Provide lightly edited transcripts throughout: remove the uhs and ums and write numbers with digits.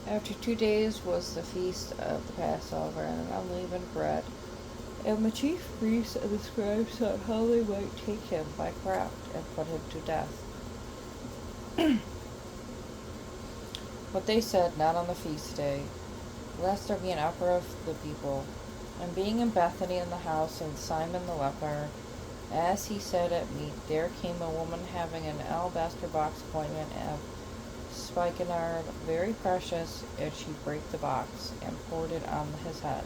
After 2 days was the feast of the Passover and unleavened bread. And the chief priests and the scribes sought how they might take him by craft and put him to death. But they said, Not on the feast day, lest there be an uproar of the people. And being in Bethany in the house of Simon the leper, as he sat at meat, there came a woman having an alabaster box ointment of spikenard, very precious, and she brake the box, and poured it on his head.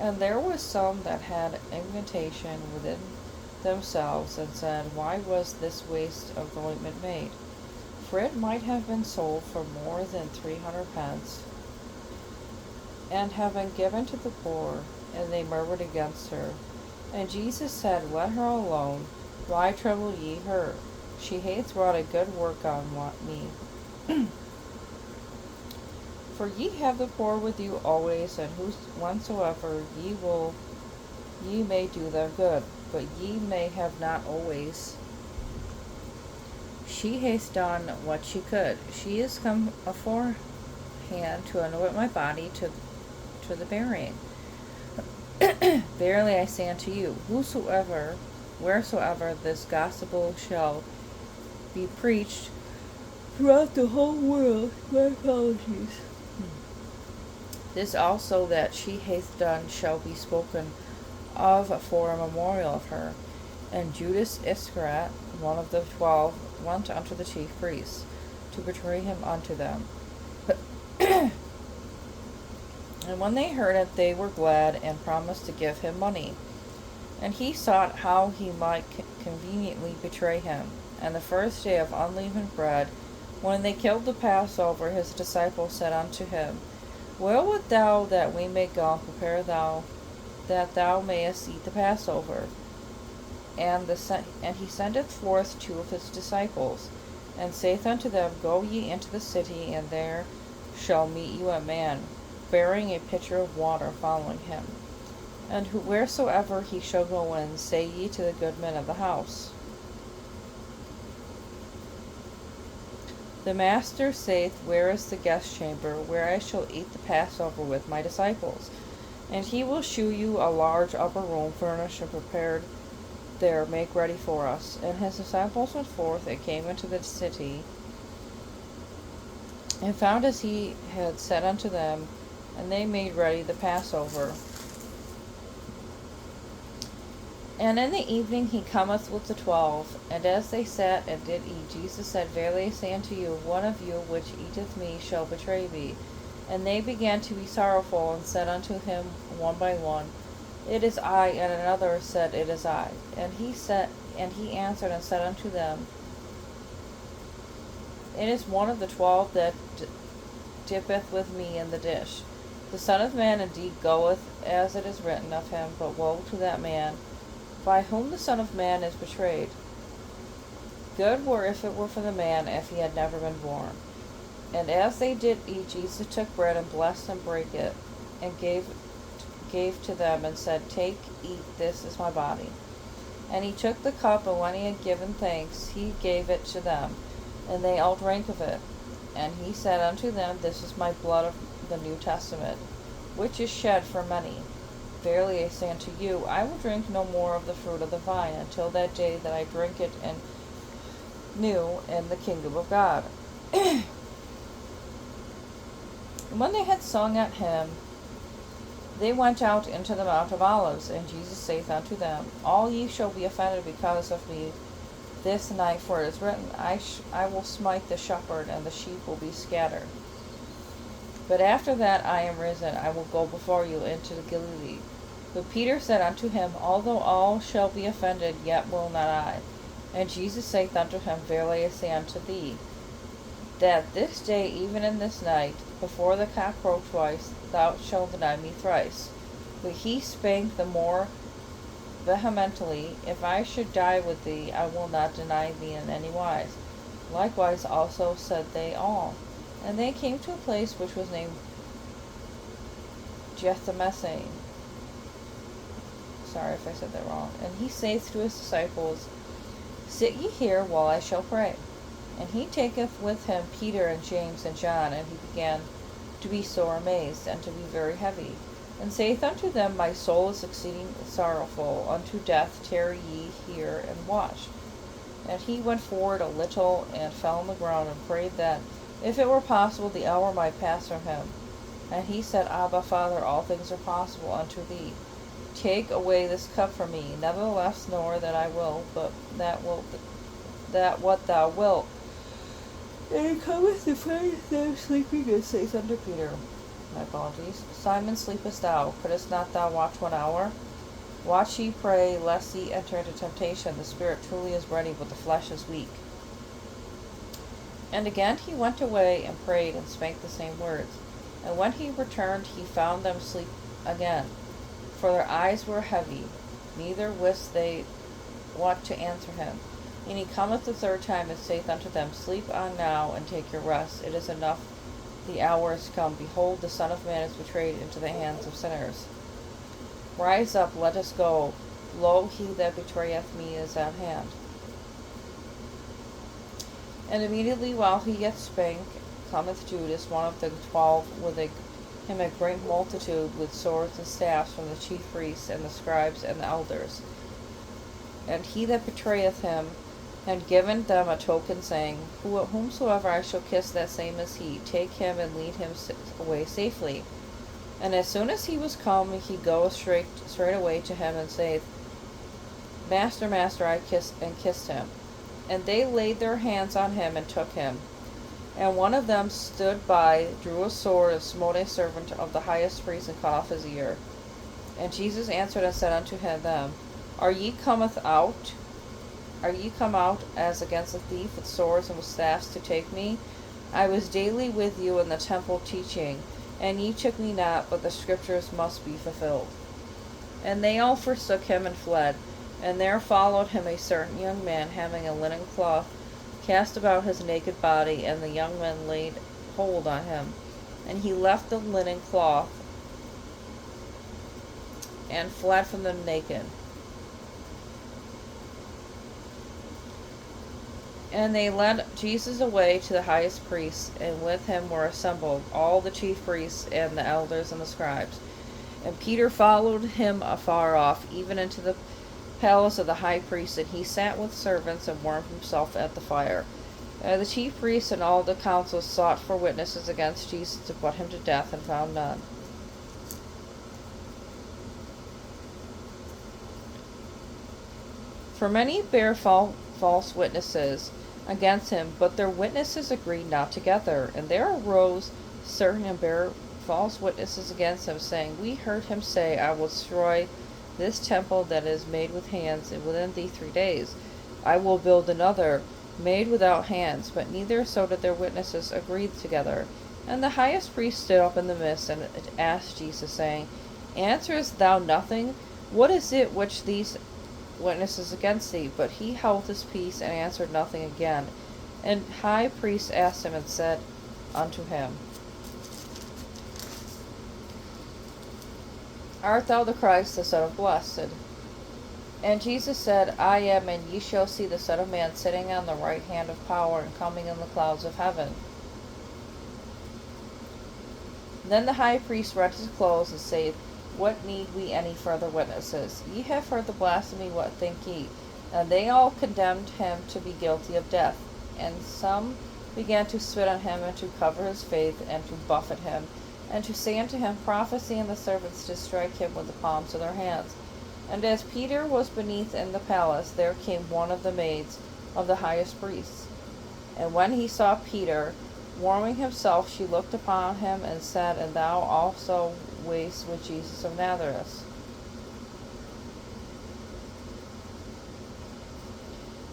And there was some that had indignation within themselves, and said, Why was this waste of the ointment made? For it might have been sold for more than 300 pence, and have been given to the poor. And they murmured against her. And Jesus said, Let her alone. Why trouble ye her? She hath wrought a good work on me. For ye have the poor with you always, and whensoever ye will, ye may do them good, but ye may have not always. She hath done what she could. She is come aforehand to anoint my body to the burying. Verily I say unto you, wheresoever this gospel shall be preached throughout the whole world, my apologies. This also that she hath done shall be spoken of for a memorial of her. And Judas Iscariot, one of the 12, went unto the chief priests, to betray him unto them. And when they heard it, they were glad, and promised to give him money. And he sought how he might conveniently betray him. And the first day of unleavened bread, when they killed the Passover, his disciples said unto him, Where wilt thou that we may go and prepare thou, that thou mayest eat the Passover? And he sendeth forth 2 of his disciples, and saith unto them, Go ye into the city, and there shall meet you a man, bearing a pitcher of water, following him. And wheresoever he shall go in, say ye to the goodman of the house, The master saith, Where is the guest chamber, where I shall eat the Passover with my disciples? And he will shew you a large upper room, furnished and prepared there, make ready for us. And his disciples went forth, and came into the city, and found as he had said unto them, and they made ready the Passover. And in the evening he cometh with the 12, and as they sat and did eat, Jesus said, Verily I say unto you, one of you which eateth me shall betray me. And they began to be sorrowful, and said unto him one by one, It is I. And another said, It is I. And he answered and said unto them, It is one of the 12 that dippeth with me in the dish. The Son of Man indeed goeth, as it is written of him, but woe to that man, by whom the Son of Man is betrayed. Good were if it were for the man, if he had never been born. And as they did eat, Jesus took bread, and blessed and brake it, and gave to them, and said, Take, eat, this is my body. And he took the cup, and when he had given thanks, he gave it to them, and they all drank of it. And he said unto them, This is my blood of the New Testament, which is shed for many. Verily I say unto you, I will drink no more of the fruit of the vine, until that day that I drink it new in the kingdom of God. And when they had sung at him, they went out into the Mount of Olives. And Jesus saith unto them, All ye shall be offended because of me this night, for it is written, I will smite the shepherd, and the sheep will be scattered. But after that I am risen, I will go before you into Galilee. But Peter said unto him, Although all shall be offended, yet will not I. And Jesus saith unto him, Verily I say unto thee, that this day, even in this night, before the cock crow twice, thou shalt deny me thrice. But he spake the more vehemently, If I should die with thee, I will not deny thee in any wise. Likewise also said they all. And they came to a place which was named Gethsemane. Sorry if I said that wrong. And he saith to his disciples, Sit ye here while I shall pray. And he taketh with him Peter and James and John, and he began to be sore amazed, and to be very heavy. And saith unto them, My soul is exceeding sorrowful unto death, tarry ye here and watch. And he went forward a little, and fell on the ground, and prayed that, if it were possible, the hour might pass from him. And he said, Abba, Father, all things are possible unto thee. Take away this cup from me. Nevertheless, nor that I will, but that what thou wilt. And it cometh to find them sleeping, and saith unto Peter, My apologies, Simon, sleepest thou? Couldst not thou watch 1 hour? Watch ye, pray, lest ye enter into temptation. The spirit truly is ready, but the flesh is weak. And again he went away, and prayed, and spake the same words. And when he returned, he found them asleep again, for their eyes were heavy, neither wist they what to answer him. And he cometh the third time, and saith unto them, Sleep on now, and take your rest. It is enough, the hour is come. Behold, the Son of Man is betrayed into the hands of sinners. Rise up, let us go. Lo, he that betrayeth me is at hand. And immediately while he yet spake, cometh Judas, one of the 12, with him a great multitude, with swords and staffs, from the chief priests, and the scribes, and the elders. And he that betrayeth him had given them a token, saying, Whomsoever I shall kiss, that same is he. Take him, and lead him away safely. And as soon as he was come, he goeth straight away to him, and saith, Master, Master, I kissed him. And they laid their hands on him, and took him. And one of them stood by, drew a sword, and smote a servant of the highest priest, and cut off his ear. And Jesus answered and said unto them, Are ye come out as against a thief, with swords and with staffs, to take me? I was daily with you in the temple teaching, and ye took me not, but the scriptures must be fulfilled. And they all forsook him, and fled. And there followed him a certain young man, having a linen cloth cast about his naked body, and the young men laid hold on him. And he left the linen cloth, and fled from them naked. And they led Jesus away to the highest priest, and with him were assembled all the chief priests, and the elders, and the scribes. And Peter followed him afar off, even into the palace of the high priest, and he sat with servants, and warmed himself at the fire. The chief priests and all the council sought for witnesses against Jesus to put him to death, and found none. For many bare false witnesses against him, but their witnesses agreed not together. And there arose certain and bare false witnesses against him, saying, We heard him say, I will destroy this temple that is made with hands, and within 3 days I will build another, made without hands. But neither so did their witnesses agree together. And the highest priest stood up in the midst, and asked Jesus, saying, Answerest thou nothing? What is it which these witnesses against thee? But he held his peace, and answered nothing again. And high priest asked him, and said unto him, Art thou the Christ, the Son of Blessed? And Jesus said, I am, and ye shall see the Son of Man sitting on the right hand of power, and coming in the clouds of heaven. Then the high priest rent his clothes, and said, What need we any further witnesses? Ye have heard the blasphemy, what think ye? And they all condemned him to be guilty of death. And some began to spit on him, and to cover his face, and to buffet him, and to say unto him, Prophesy, and the servants to strike him with the palms of their hands. And as Peter was beneath in the palace, there came one of the maids of the highest priest. And when he saw Peter warming himself, she looked upon him, and said, And thou also wast with Jesus of Nazareth.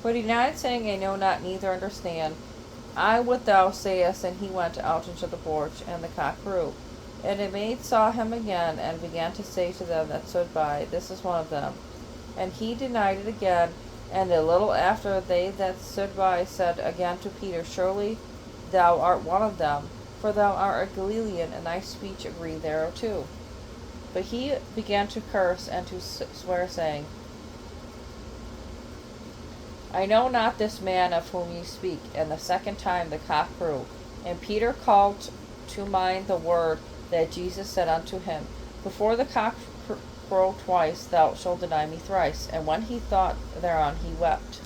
But he denied, saying, I know not, neither understand I what thou sayest. And he went out into the porch, and the cock crew. And a maid saw him again, and began to say to them that stood by, This is one of them. And he denied it again. And a little after, they that stood by said again to Peter, Surely thou art one of them, for thou art a Galilean, and thy speech agree thereto. But he began to curse and to swear, saying, I know not this man of whom ye speak. And the second time the cock crew. And Peter called to mind the word that Jesus said unto him, Before the cock crow twice, thou shalt deny me thrice. And when he thought thereon, he wept.